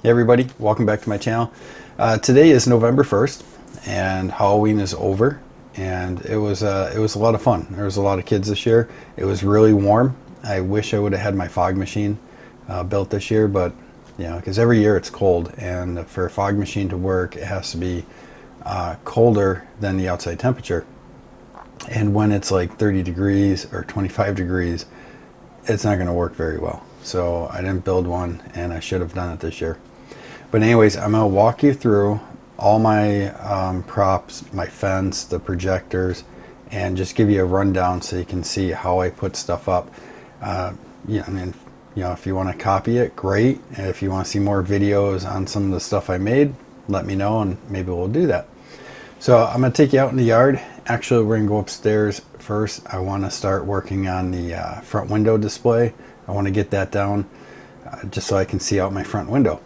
Hey everybody, welcome back to my channel. Today is November 1st and Halloween is over, and it was a lot of fun. There was a lot of kids this year. It was really warm. I wish I would have had my fog machine built this year, but you know, because every year it's cold, and for a fog machine to work it has to be colder than the outside temperature, and when it's like 30 degrees or 25 degrees it's not going to work very well. So I didn't build one, and I should have done it this year. But anyways, I'm going to walk you through all my props, my fence, the projectors, and just give you a rundown so you can see how I put stuff up. Yeah, I mean, you know, if you want to copy it, great. And if you want to see more videos on some of the stuff I made, let me know and maybe we'll do that. So I'm going to take you out in the yard. Actually, we're going to go upstairs first. I want to start working on the front window display. I want to get that down just so I can see out my front window.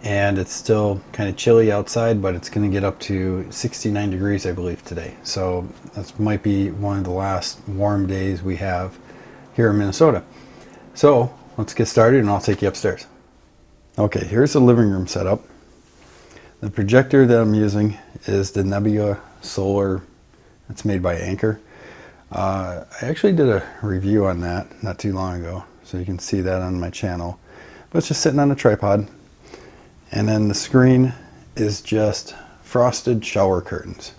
And it's still kind of chilly outside, but it's going to get up to 69 degrees I believe today. So this might be one of the last warm days we have here in Minnesota. So let's get started and I'll take you upstairs. Okay, here's the living room setup. The projector that I'm using is the Nebula Solar. It's made by Anchor. I actually did a review on that not too long ago, so you can see that on my channel. But it's just sitting on a tripod. And then the screen is just frosted shower curtains.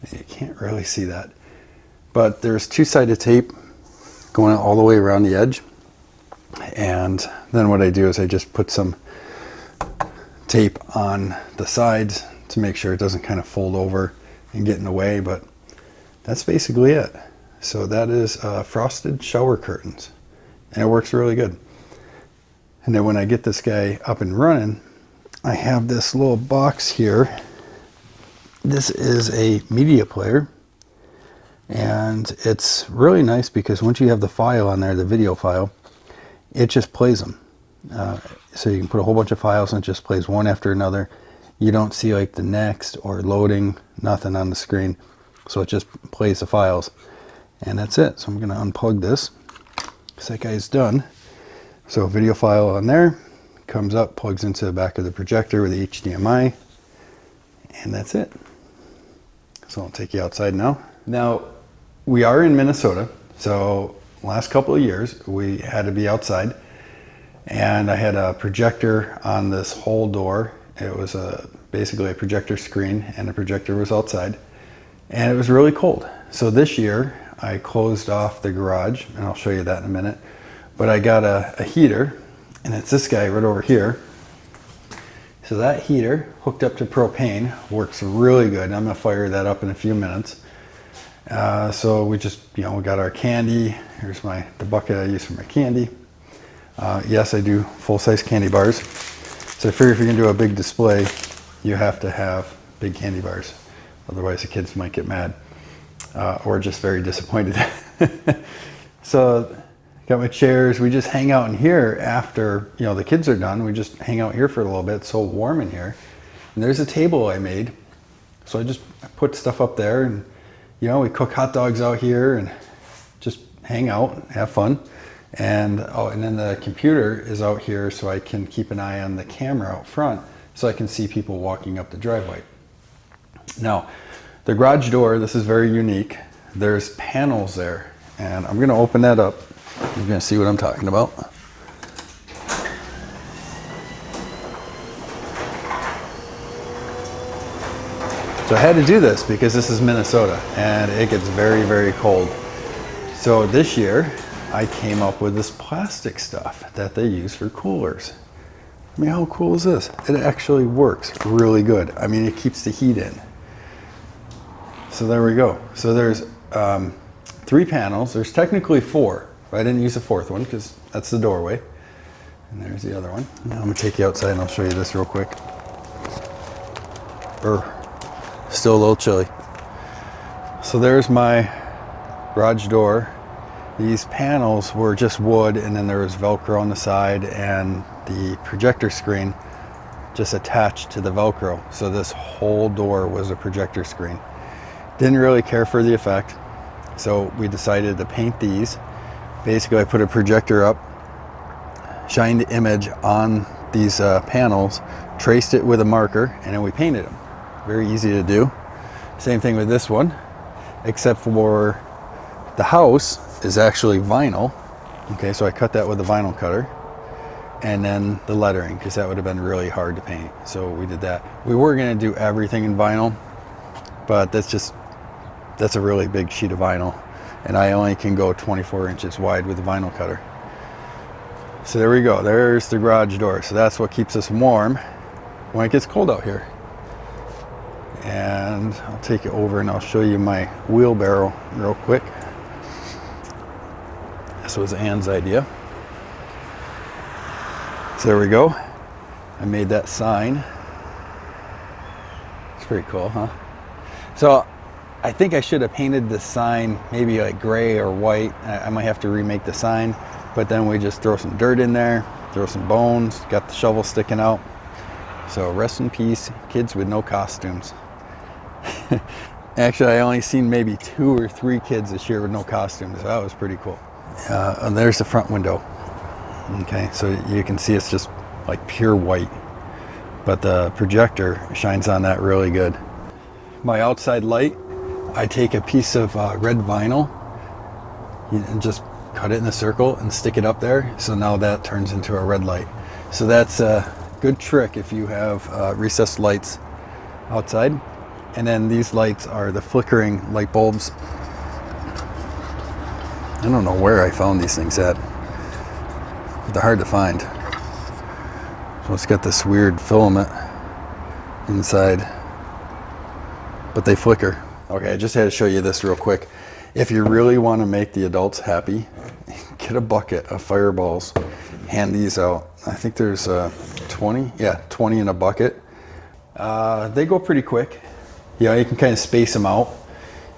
You can't really see that, but there's two-sided tape going all the way around the edge. And then what I do is I just put some tape on the sides to make sure it doesn't kind of fold over and get in the way, but that's basically it. So that is frosted shower curtains, and it works really good. And then when I get this guy up and running, I have this little box here. This is a media player, and it's really nice because once you have the file on there, the video file, it just plays them. So you can put a whole bunch of files and it just plays one after another. You don't see like the next or loading, nothing on the screen. So it just plays the files, and that's it. So I'm going to unplug this because that guy's done. So video file on there. Comes up, plugs into the back of the projector with the HDMI, and that's it. So I'll take you outside now. Now, we are in Minnesota, so last couple of years we had to be outside, and I had a projector on this whole door. It was basically a projector screen, and the projector was outside, and it was really cold. So this year I closed off the garage, and I'll show you that in a minute, but I got a heater. And it's this guy right over here. So that heater hooked up to propane works really good. I'm gonna fire that up in a few minutes. So we just, you know, we got our candy. Here's the bucket I use for my candy. Yes, I do full-size candy bars. So I figure if you're gonna do a big display, you have to have big candy bars. Otherwise the kids might get mad or just very disappointed. So got my chairs. We just hang out in here after, you know, the kids are done. We just hang out here for a little bit. It's so warm in here. And there's a table I made. So I put stuff up there, and, you know, we cook hot dogs out here and just hang out, have fun. And and then the computer is out here so I can keep an eye on the camera out front so I can see people walking up the driveway. Now, the garage door, this is very unique. There's panels there, and I'm going to open that up. You're going to see what I'm talking about. So I had to do this because this is Minnesota and it gets very, very cold. So this year I came up with this plastic stuff that they use for coolers. I mean, how cool is this? It actually works really good. I mean, it keeps the heat in. So there we go. So there's 3 panels. There's technically 4. I didn't use the 4th one because that's the doorway. And there's the other one. Now I'm going to take you outside and I'll show you this real quick. Still a little chilly. So there's my garage door. These panels were just wood, and then there was Velcro on the side, and the projector screen just attached to the Velcro. So this whole door was a projector screen. Didn't really care for the effect, so we decided to paint these. Basically, I put a projector up, shined the image on these panels, traced it with a marker, and then we painted them. Very easy to do. Same thing with this one, except for the house is actually vinyl. Okay, so I cut that with a vinyl cutter. And then the lettering, because that would have been really hard to paint. So we did that. We were gonna do everything in vinyl, but that's a really big sheet of vinyl. And I only can go 24 inches wide with the vinyl cutter. So there we go, there's the garage door. So that's what keeps us warm when it gets cold out here. And I'll take it over and I'll show you my wheelbarrow real quick. This was Ann's idea. So there we go. I made that sign. It's pretty cool, huh? So I think I should have painted this sign maybe like gray or white. I might have to remake the sign, but then we just throw some dirt in there, throw some bones, got the shovel sticking out. So rest in peace, kids with no costumes. Actually, I only seen maybe 2 or 3 kids this year with no costumes. So that was pretty cool. And there's the front window. Okay, so you can see it's just like pure white, but the projector shines on that really good. My outside light, I take a piece of red vinyl and just cut it in a circle and stick it up there. So now that turns into a red light. So that's a good trick if you have recessed lights outside. And then these lights are the flickering light bulbs. I don't know where I found these things at. They're hard to find. So it's got this weird filament inside, but they flicker. Okay, I just had to show you this real quick. If you really want to make the adults happy, get a bucket of fireballs, hand these out. I think there's 20, yeah, 20 in a bucket. They go pretty quick. You know, you can kind of space them out.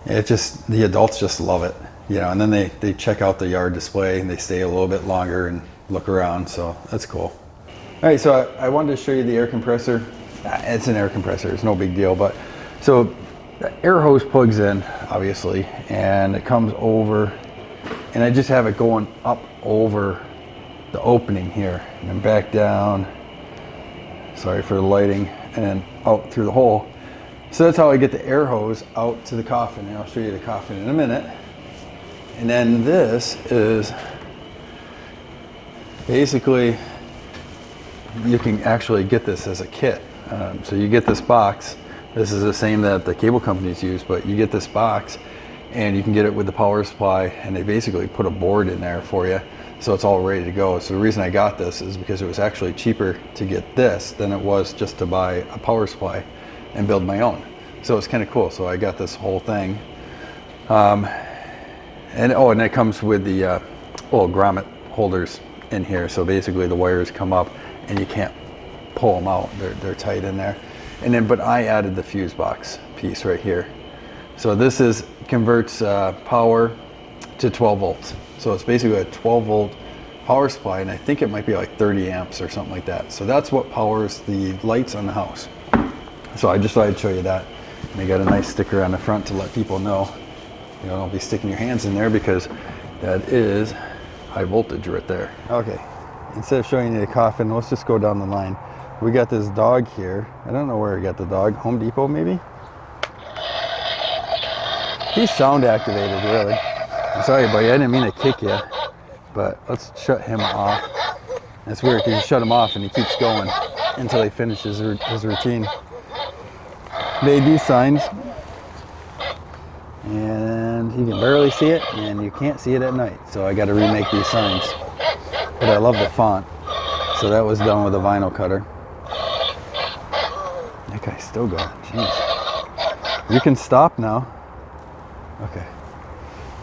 The adults just love it. You know, and then they check out the yard display and they stay a little bit longer and look around, so that's cool. All right, so I wanted to show you the air compressor. It's an air compressor, it's no big deal, but so the air hose plugs in, obviously, and it comes over, and I just have it going up over the opening here, and then back down, sorry for the lighting, and then out through the hole. So that's how I get the air hose out to the coffin, and I'll show you the coffin in a minute. And then this is basically, you can actually get this as a kit. So you get this box. This is the same that the cable companies use, but you get this box and you can get it with the power supply, and they basically put a board in there for you. So it's all ready to go. So the reason I got this is because it was actually cheaper to get this than it was just to buy a power supply and build my own. So it's kind of cool. So I got this whole thing. And it comes with the little grommet holders in here. So basically the wires come up and you can't pull them out. They're tight in there. And then, but I added the fuse box piece right here. So this converts power to 12 volts. So it's basically a 12 volt power supply, and I think it might be like 30 amps or something like that. So that's what powers the lights on the house. So I just thought I'd show you that. And they got a nice sticker on the front to let people know, you know, don't be sticking your hands in there, because that is high voltage right there. Okay, instead of showing you the coffin, let's just go down the line. We got this dog here. I don't know where we got the dog. Home Depot, maybe? He's sound activated, really. I'm sorry, buddy, I didn't mean to kick you, but let's shut him off. That's weird, because you shut him off and he keeps going until he finishes his routine. Made these signs, and you can barely see it, and you can't see it at night. So I got to remake these signs. But I love the font, so that was done with a vinyl cutter. That guy's still going. Jeez. You can stop now. Okay.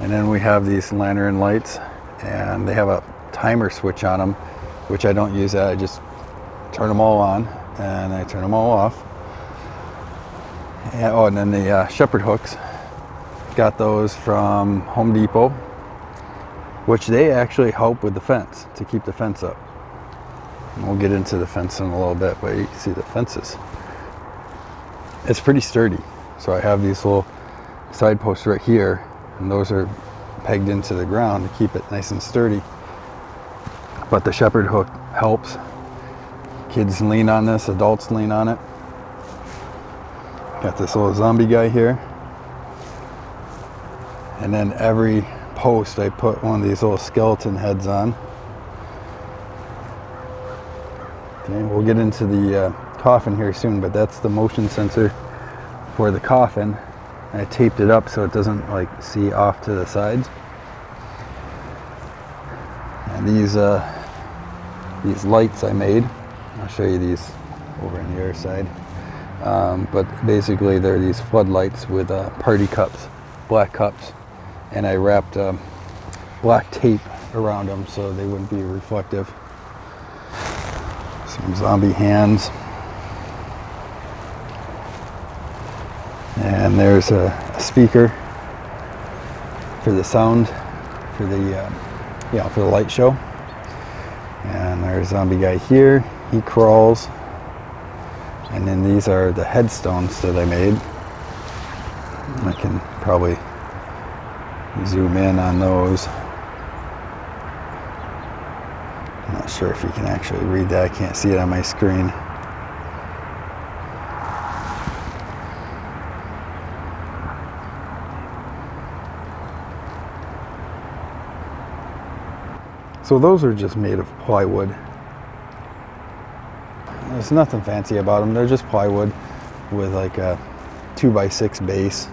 And then we have these lantern lights, and they have a timer switch on them, which I don't use that. I just turn them all on, and I turn them all off. And, and then the shepherd hooks, got those from Home Depot, which they actually help with the fence, to keep the fence up. And we'll get into the fence in a little bit, but you can see the fences. It's pretty sturdy. So I have these little side posts right here, and those are pegged into the ground to keep it nice and sturdy. But the shepherd hook helps. Kids lean on this, adults lean on it. Got this little zombie guy here. And then every post I put one of these little skeleton heads on. Okay, we'll get into the coffin here soon, but that's the motion sensor for the coffin. I taped it up so it doesn't like see off to the sides. And these lights I made, I'll show you these over on the other side. But basically they're these floodlights with party cups, black cups, and I wrapped black tape around them so they wouldn't be reflective. Some zombie hands. And there's a speaker for the sound, for the for the light show. And there's a zombie guy here. He crawls. And then these are the headstones that I made. I can probably zoom in on those. I'm not sure if you can actually read that. I can't see it on my screen. So those are just made of plywood. There's nothing fancy about them. They're just plywood with like a 2x6 base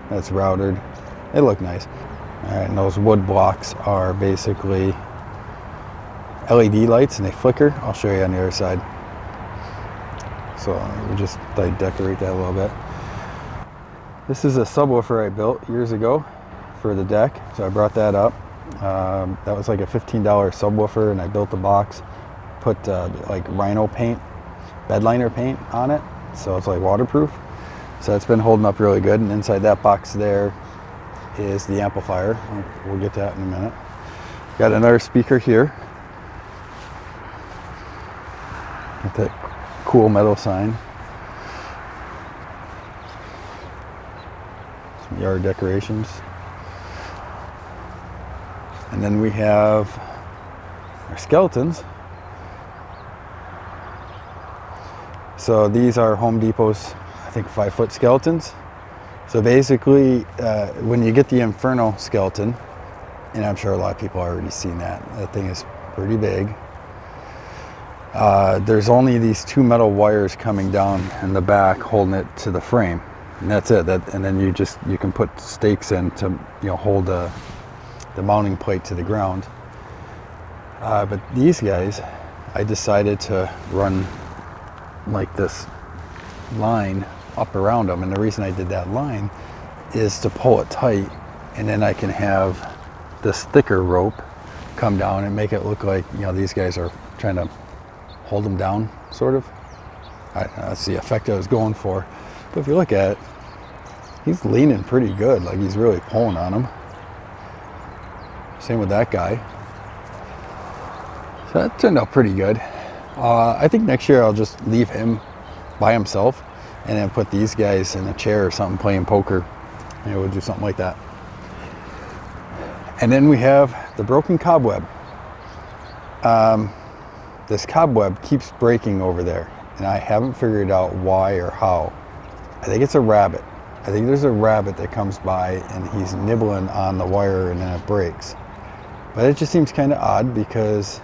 that's routed. They look nice. All right, and those wood blocks are basically LED lights and they flicker. I'll show you on the other side. So we just like decorate that a little bit. This is a subwoofer I built years ago for the deck. So I brought that up. That was like a $15 subwoofer, and I built the box, put like rhino paint, bed liner paint on it, so it's like waterproof. So it's been holding up really good, and inside that box there is the amplifier. We'll get to that in a minute. Got another speaker here. Got that cool metal sign. Some yard decorations. And then we have our skeletons. So these are Home Depot's, I think, 5-foot skeletons. So basically, when you get the Inferno skeleton, and I'm sure a lot of people have already seen that, that thing is pretty big. There's only these 2 metal wires coming down in the back holding it to the frame. And that's it. And then you can put stakes in to hold the mounting plate to the ground. But these guys, I decided to run like this line up around them, and the reason I did that line is to pull it tight, and then I can have this thicker rope come down and make it look like these guys are trying to hold them down, sort of. That's the effect I was going for. But if you look at it, he's leaning pretty good, like he's really pulling on them. Same with that guy. So that turned out pretty good. I think next year I'll just leave him by himself and then put these guys in a chair or something playing poker. We'll do something like that. And then we have the broken cobweb. This cobweb keeps breaking over there, and I haven't figured out why or how. I think it's a rabbit. I think there's a rabbit that comes by and he's nibbling on the wire and then it breaks. But it just seems kind of odd because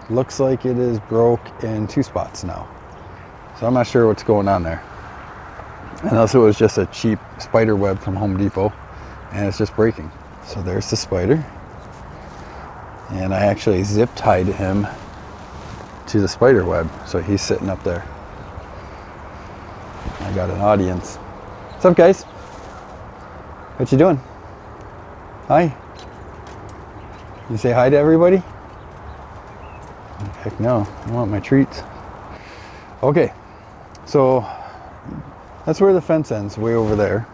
it looks like it is broke in 2 spots now. So I'm not sure what's going on there. Unless it was just a cheap spider web from Home Depot and it's just breaking. So there's the spider. And I actually zip tied him to the spider web. So he's sitting up there. I got an audience. What's up, guys? What you doing? Hi. You say hi to everybody? Heck no, I want my treats. Okay, so that's where the fence ends, way over there.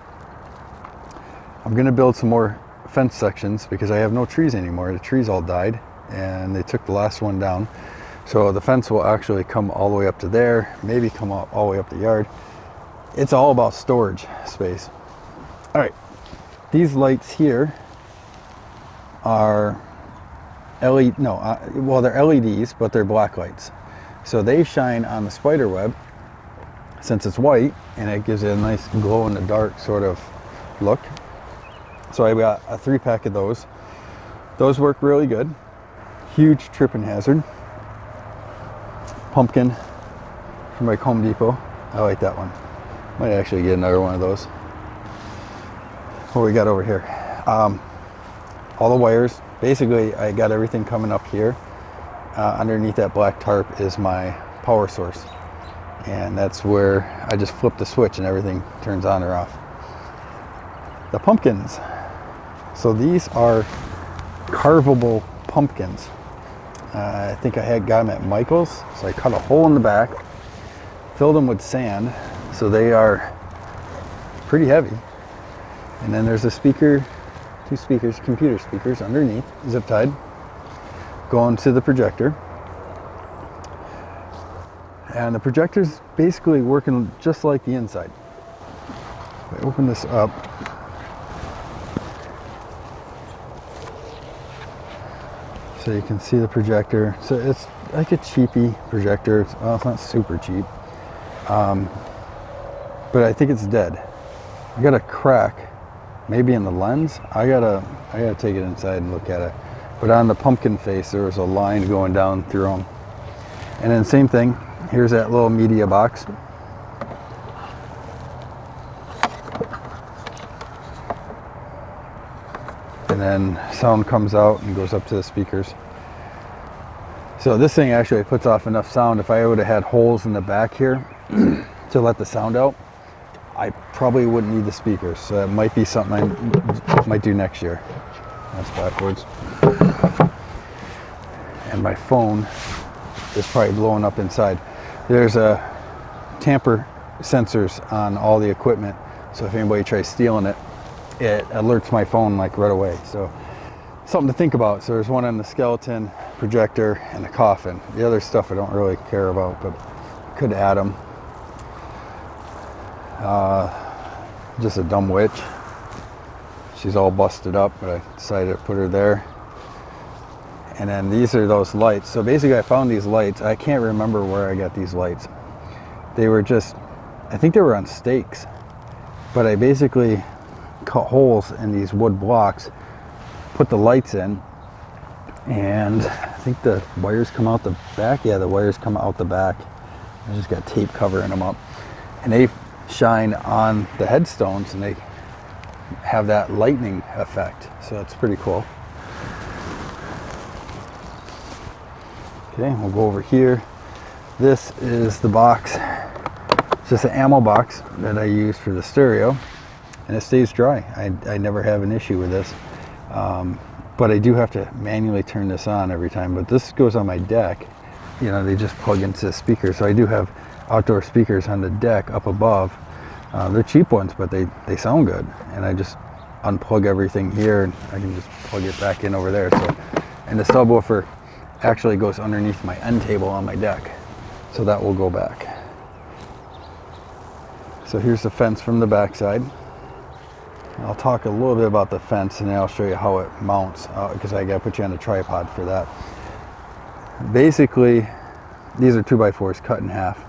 I'm gonna build some more fence sections because I have no trees anymore. The trees all died and they took the last one down. So the fence will actually come all the way up to there, maybe come all the way up the yard. It's all about storage space. All right, these lights here are well, they're LEDs, but they're black lights. So they shine on the spider web since it's white, and it gives it a nice glow in the dark sort of look. So I got a 3-pack of those. Those work really good. Huge tripping hazard. Pumpkin from like Home Depot. I like that one. Might actually get another one of those. What we got over here? All the wires. Basically, I got everything coming up here. Underneath that black tarp is my power source. And that's where I just flip the switch and everything turns on or off. The pumpkins. So these are carvable pumpkins. I think I had got them at Michael's. So I cut a hole in the back, filled them with sand. So they are pretty heavy. And then there's a speaker, 2 speakers, computer speakers underneath, zip tied, going to the projector. And the projector's basically working just like the inside. If I open this up, so you can see the projector. So it's like a cheapy projector. Well, it's not super cheap, but I think it's dead. I got a crack, maybe in the lens. I gotta take it inside and look at it. But on the pumpkin face, there was a line going down through them. And then same thing. Here's that little media box. And then sound comes out and goes up to the speakers. So this thing actually puts off enough sound. If I would have had holes in the back here to let the sound out, I probably wouldn't need the speakers. So that might be something I might do next year. That's backwards. And my phone is probably blowing up inside. There's a tamper sensors on all the equipment. So if anybody tries stealing it, it alerts my phone like right away. So something to think about. So there's one on the skeleton, projector, and the coffin. The other stuff I don't really care about, but could add them. Just a dumb witch. She's all busted up, but I decided to put her there. And then these are those lights. So basically I found these lights. I can't remember where I got these lights. They were just, I think they were on stakes. But I basically cut holes in these wood blocks, put the lights in, and I think the wires come out the back. Yeah, the wires come out the back. I just got tape covering them up. And they shine on the headstones and they have that lightning effect. So it's pretty cool. Okay, we'll go over here. This is the box. It's just an ammo box that I use for the stereo, and it stays dry. I never have an issue with this, but I do have to manually turn this on every time. But this goes on my deck. You know, they just plug into the speaker. So I do have outdoor speakers on the deck up above. They're cheap ones, but they sound good. And I just unplug everything here, and I can just plug it back in over there. So, and the subwoofer actually goes underneath my end table on my deck, so that will go back. So here's the fence from the backside. I'll talk a little bit about the fence, and then I'll show you how it mounts, because I gotta put you on a tripod for that. Basically, these are 2x4s cut in half,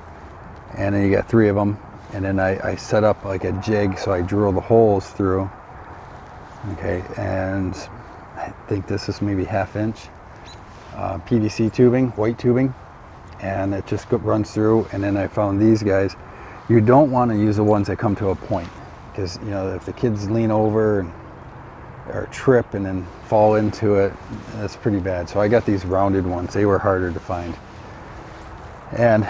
and then you got 3 of them, and then I set up like a jig, so I drill the holes through. Okay, and I think this is maybe 1/2 inch. PVC tubing, white tubing, and it just runs through. And then I found these guys. You don't want to use the ones that come to a point, because you know, if the kids lean over or trip and then fall into it, that's pretty bad. So I got these rounded ones. They were harder to find. And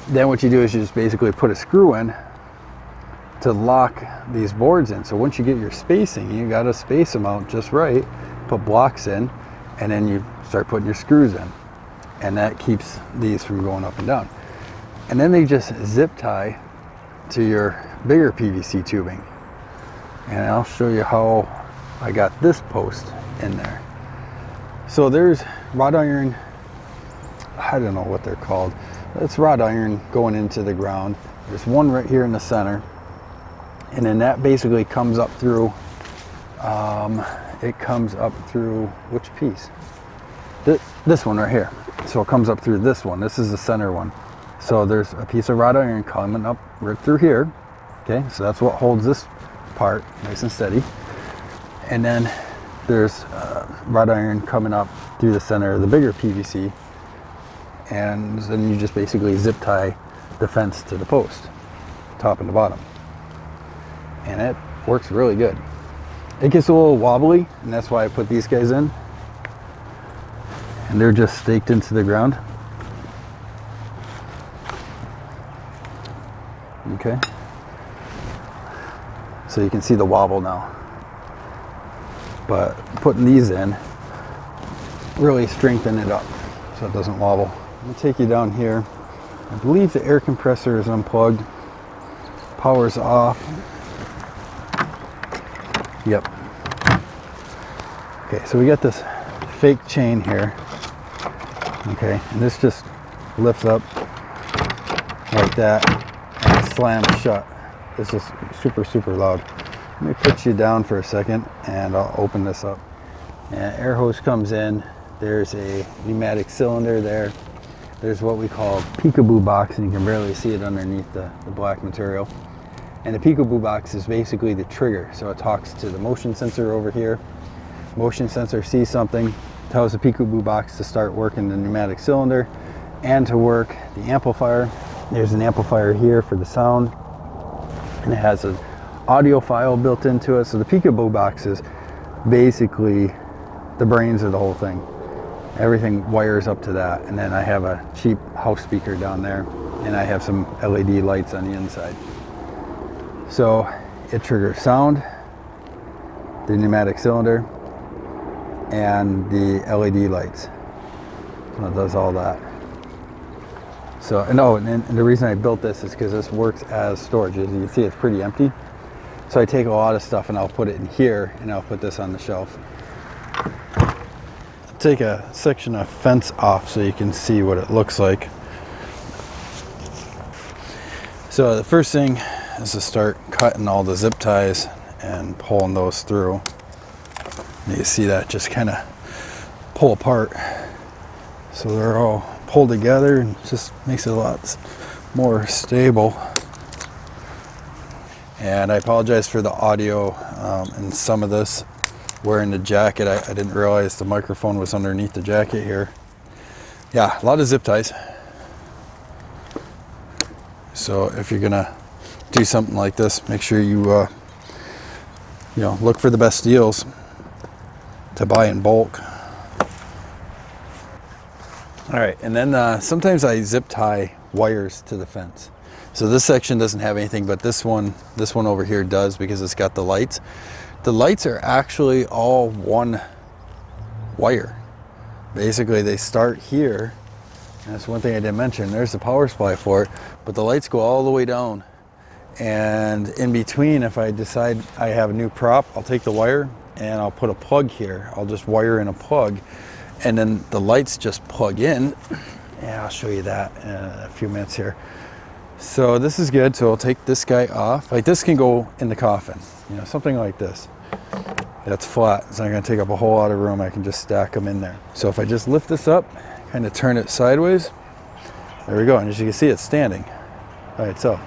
then what you do is you just basically put a screw in to lock these boards in. So once you get your spacing, you got to space them out just right, put blocks in, and then you start putting your screws in, and that keeps these from going up and down. And then they just zip tie to your bigger PVC tubing, and I'll show you how I got this post in there. So there's wrought iron, I don't know what they're called. It's wrought iron going into the ground. There's one right here in the center, and then that basically comes up through it comes up through which piece? This one right here. So it comes up through this one. This is the center one. So there's a piece of wrought iron coming up right through here. Okay, so that's what holds this part nice and steady. And then there's wrought iron coming up through the center of the bigger PVC. And then you just basically zip tie the fence to the post, top and the bottom. And it works really good. It gets a little wobbly, and that's why I put these guys in. And they're just staked into the ground. Okay. So you can see the wobble now. But putting these in really strengthen it up so it doesn't wobble. I'm gonna take you down here. I believe the air compressor is unplugged. Power's off. Yep. Okay, so we got this fake chain here. Okay, and this just lifts up like that and slams shut. This is super, super loud. Let me put you down for a second and I'll open this up. And air hose comes in. There's a pneumatic cylinder there. There's what we call peekaboo box, and you can barely see it underneath the black material. And the peekaboo box is basically the trigger. So it talks to the motion sensor over here. Motion sensor sees something, tells the peekaboo box to start working the pneumatic cylinder and to work the amplifier. There's an amplifier here for the sound, and it has an audio file built into it. So the peekaboo box is basically the brains of the whole thing. Everything wires up to that, and then I have a cheap house speaker down there, and I have some LED lights on the inside. So it triggers sound, the pneumatic cylinder, and the LED lights. So it does all that. So, and the reason I built this is because this works as storage. As you can see, it's pretty empty. So I take a lot of stuff and I'll put it in here, and I'll put this on the shelf. I'll take a section of fence off so you can see what it looks like. So the first thing is to start cutting all the zip ties and pulling those through. You see that just kind of pull apart. So they're all pulled together and just makes it a lot more stable. And I apologize for the audio in some of this. Wearing the jacket, I didn't realize the microphone was underneath the jacket here. Yeah, a lot of zip ties. So if you're gonna do something like this, make sure you look for the best deals to buy in bulk. All right, and then sometimes I zip tie wires to the fence. So this section doesn't have anything, but this one over here does, because it's got the lights. The lights are actually all one wire. Basically, they start here. And that's one thing I didn't mention. There's the power supply for it, but the lights go all the way down. And in between, if I decide I have a new prop, I'll take the wire and I'll put a plug here. I'll just wire in a plug, and then the lights just plug in. Yeah, I'll show you that in a few minutes here. So this is good. So I'll take this guy off. Like, this can go in the coffin, something like this. That's flat. It's not going to take up a whole lot of room. I can just stack them in there. So if I just lift this up, kind of turn it sideways, there we go. And as you can see, it's standing by itself.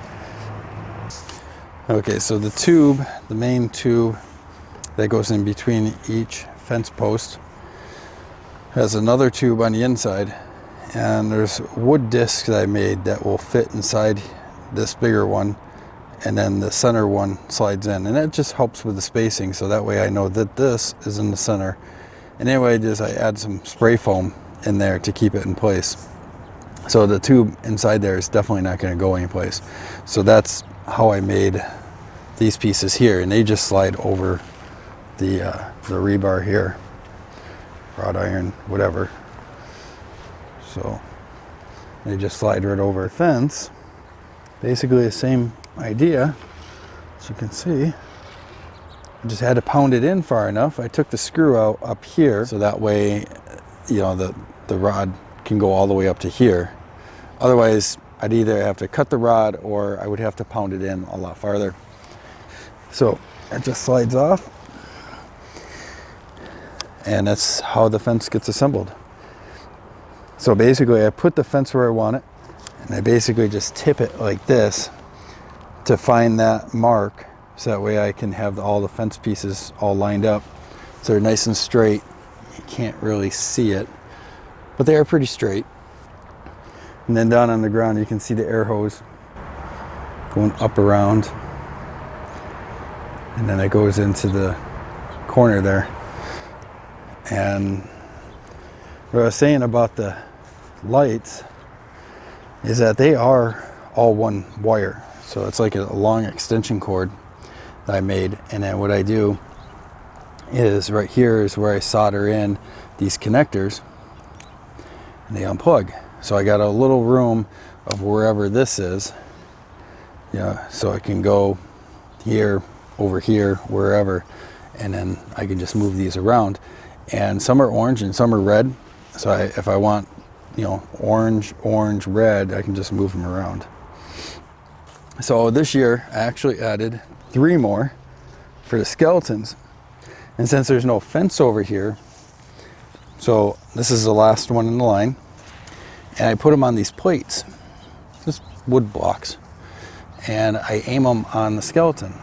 Okay, so the tube, the main tube that goes in between each fence post, has another tube on the inside, and there's wood discs that I made that will fit inside this bigger one, and then the center one slides in, and that just helps with the spacing, so that way I know that this is in the center. And anyway, I add some spray foam in there to keep it in place. So the tube inside there is definitely not going to go anyplace. So that's how I made these pieces here, and they just slide over the rebar here, wrought iron, whatever. So they just slide right over the fence. Basically the same idea, as you can see. I just had to pound it in far enough. I took the screw out up here, so that way, the rod can go all the way up to here. Otherwise, I'd either have to cut the rod or I would have to pound it in a lot farther. So it just slides off, and that's how the fence gets assembled. So basically I put the fence where I want it, and I basically just tip it like this to find that mark, so that way I can have all the fence pieces all lined up so they're nice and straight. You can't really see it, but they are pretty straight. And then down on the ground you can see the air hose going up around, and then it goes into the corner there. And what I was saying about the lights is that they are all one wire, so it's like a long extension cord that I made. And then what I do is right here is where I solder in these connectors, and they unplug. So I got a little room of wherever this is, yeah, so I can go here, over here, wherever, and then I can just move these around. And some are orange and some are red, so if I want, you know, orange, red, I can just move them around. So this year I actually added 3 more for the skeletons, and since there's no fence over here, so this is the last one in the line, and I put them on these plates, just wood blocks, and I aim them on the skeleton,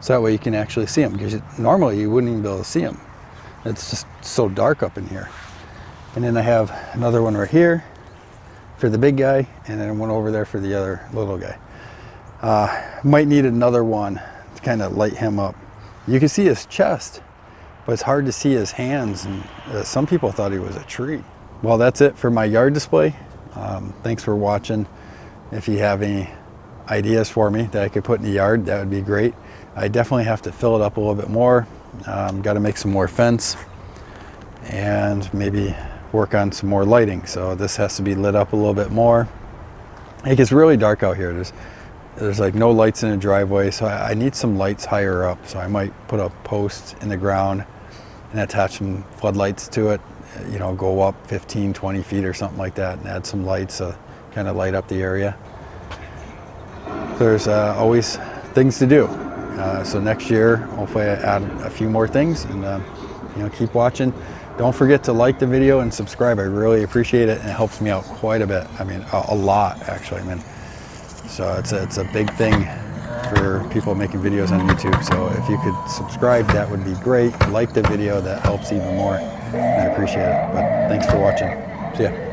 so that way you can actually see them, because normally you wouldn't even be able to see them. It's just so dark up in here. And then I have another one right here for the big guy, and then one over there for the other little guy. Might need another one to kind of light him up. You can see his chest, but it's hard to see his hands, and some people thought he was a tree. Well, that's it for my yard display. Thanks for watching. If you have any ideas for me that I could put in the yard, that would be great. I definitely have to fill it up a little bit more. Got to make some more fence and maybe work on some more lighting. So this has to be lit up a little bit more. It gets really dark out here. There's like no lights in the driveway, so I need some lights higher up. So I might put a post in the ground and attach some floodlights to it, you know, go up 15, 20 feet or something like that, and add some lights to kind of light up the area. There's always things to do. So next year, hopefully I add a few more things, and you know, keep watching. Don't forget to like the video and subscribe. I really appreciate it, and it helps me out quite a bit. I mean, a lot actually. I mean, so it's a big thing for people making videos on YouTube. So if you could subscribe, that would be great. Like the video, that helps even more, and I appreciate it. But thanks for watching. See ya.